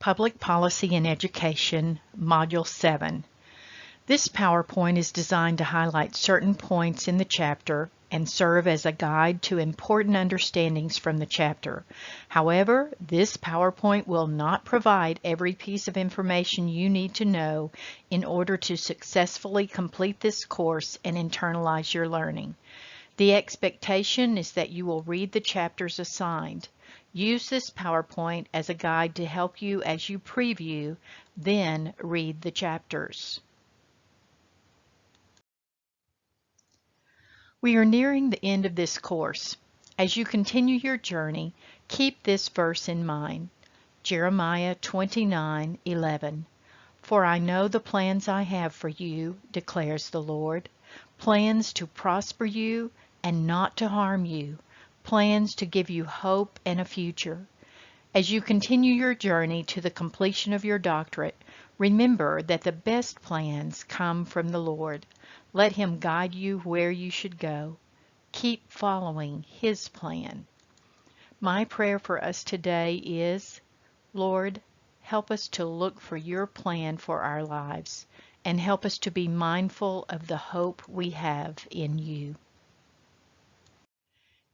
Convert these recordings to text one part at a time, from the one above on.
Public Policy in Education, Module 7. This PowerPoint is designed to highlight certain points in the chapter and serve as a guide to important understandings from the chapter. However, this PowerPoint will not provide every piece of information you need to know in order to successfully complete this course and internalize your learning. The expectation is that you will read the chapters assigned. Use this PowerPoint as a guide to help you as you preview, then read the chapters. We are nearing the end of this course. As you continue your journey, keep this verse in mind. Jeremiah 29:11. For I know the plans I have for you, declares the Lord, plans to prosper you and not to harm you, plans to give you hope and a future. As you continue your journey to the completion of your doctorate, remember that the best plans come from the Lord. Let Him guide you where you should go. Keep following His plan. My prayer for us today is, Lord, help us to look for your plan for our lives and help us to be mindful of the hope we have in you.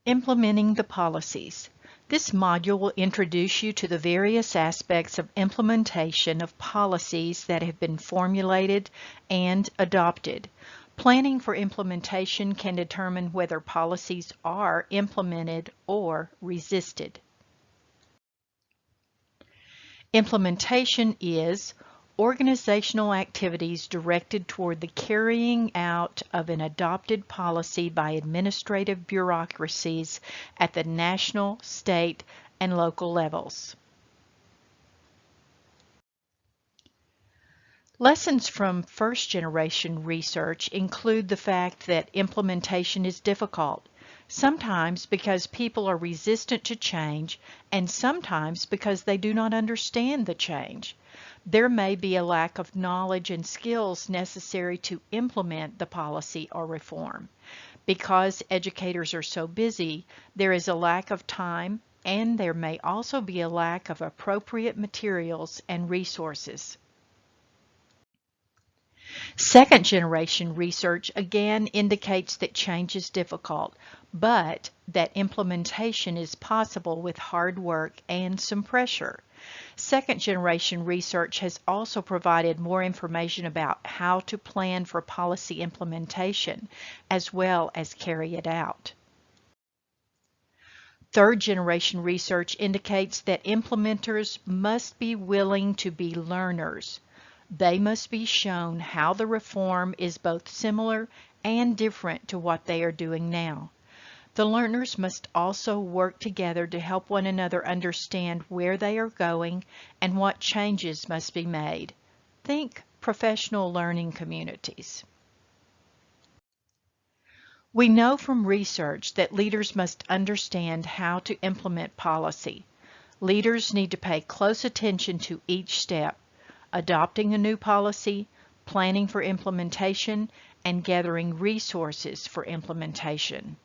Implementing the policies. This module will introduce you to the various aspects of implementation of policies that have been formulated and adopted. Planning for implementation can determine whether policies are implemented or resisted. Implementation is organizational activities directed toward the carrying out of an adopted policy by administrative bureaucracies at the national, state, and local levels. Lessons from first-generation research include the fact that implementation is difficult, sometimes because people are resistant to change, and sometimes because they do not understand the change. There may be a lack of knowledge and skills necessary to implement the policy or reform. Because educators are so busy, there is a lack of time, and there may also be a lack of appropriate materials and resources. Second-generation research again indicates that change is difficult, but that implementation is possible with hard work and some pressure. Second-generation research has also provided more information about how to plan for policy implementation, as well as carry it out. Third-generation research indicates that implementers must be willing to be learners. They must be shown how the reform is both similar and different to what they are doing now. The learners must also work together to help one another understand where they are going and what changes must be made. Think professional learning communities. We know from research that leaders must understand how to implement policy. Leaders need to pay close attention to each step: adopting a new policy, planning for implementation, and gathering resources for implementation.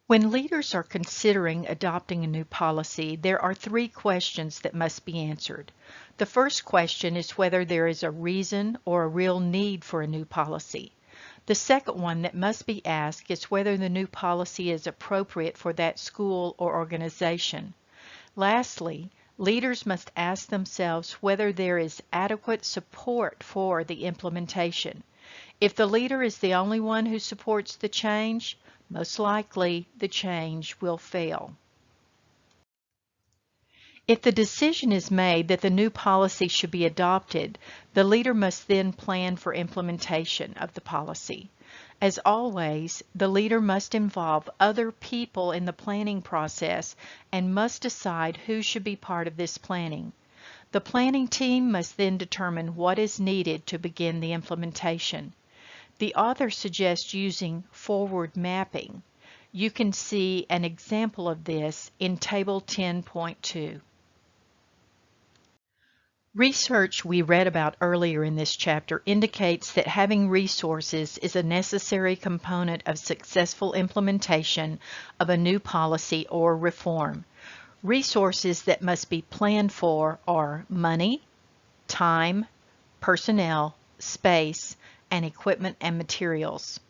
When leaders are considering adopting a new policy, there are three questions that must be answered. The first question is whether there is a reason or a real need for a new policy. The second one that must be asked is whether the new policy is appropriate for that school or organization. Lastly, leaders must ask themselves whether there is adequate support for the implementation. If the leader is the only one who supports the change, most likely the change will fail. If the decision is made that the new policy should be adopted, the leader must then plan for implementation of the policy. As always, the leader must involve other people in the planning process and must decide who should be part of this planning. The planning team must then determine what is needed to begin the implementation. The author suggests using forward mapping. You can see an example of this in Table 10.2. Research we read about earlier in this chapter indicates that having resources is a necessary component of successful implementation of a new policy or reform. Resources that must be planned for are money, time, personnel, space, and equipment and materials.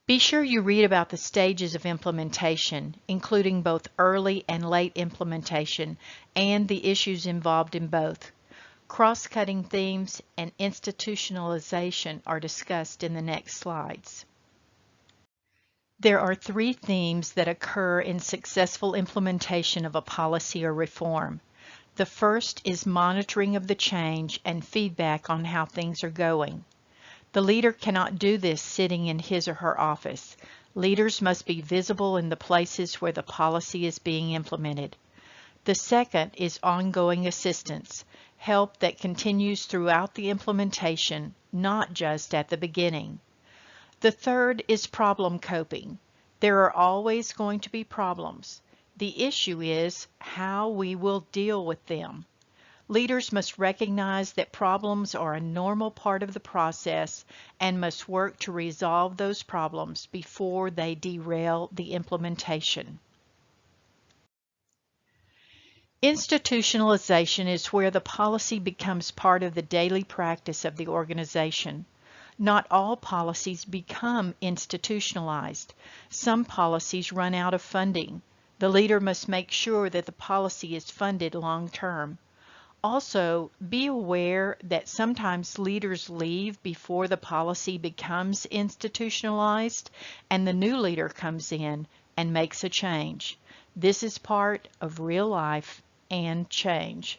Be sure you read about the stages of implementation, including both early and late implementation, and the issues involved in both. Cross-cutting themes and institutionalization are discussed in the next slides. There are three themes that occur in successful implementation of a policy or reform. The first is monitoring of the change and feedback on how things are going. The leader cannot do this sitting in his or her office. Leaders must be visible in the places where the policy is being implemented. The second is ongoing assistance, help that continues throughout the implementation, not just at the beginning. The third is problem coping. There are always going to be problems. The issue is how we will deal with them. Leaders must recognize that problems are a normal part of the process and must work to resolve those problems before they derail the implementation. Institutionalization is where the policy becomes part of the daily practice of the organization. Not all policies become institutionalized. Some policies run out of funding. The leader must make sure that the policy is funded long term. Also, be aware that sometimes leaders leave before the policy becomes institutionalized and the new leader comes in and makes a change. This is part of real life and change.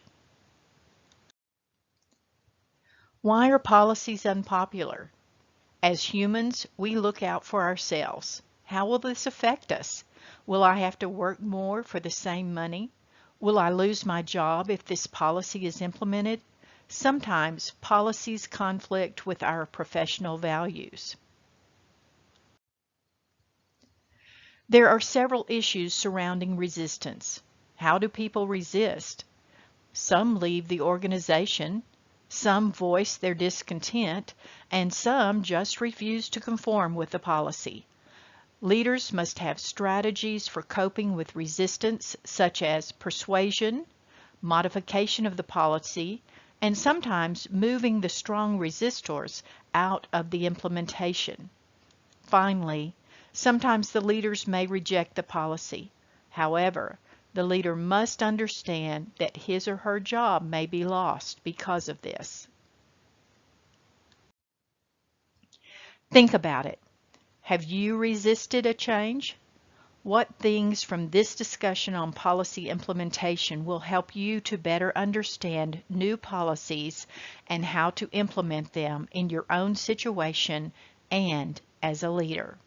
Why are policies unpopular? As humans, we look out for ourselves. How will this affect us? Will I have to work more for the same money? Will I lose my job if this policy is implemented? Sometimes policies conflict with our professional values. There are several issues surrounding resistance. How do people resist? Some leave the organization, some voice their discontent, and some just refuse to conform with the policy. Leaders must have strategies for coping with resistance, such as persuasion, modification of the policy, and sometimes moving the strong resistors out of the implementation. Finally, sometimes the leaders may reject the policy. However, the leader must understand that his or her job may be lost because of this. Think about it. Have you resisted a change? What things from this discussion on policy implementation will help you to better understand new policies and how to implement them in your own situation and as a leader?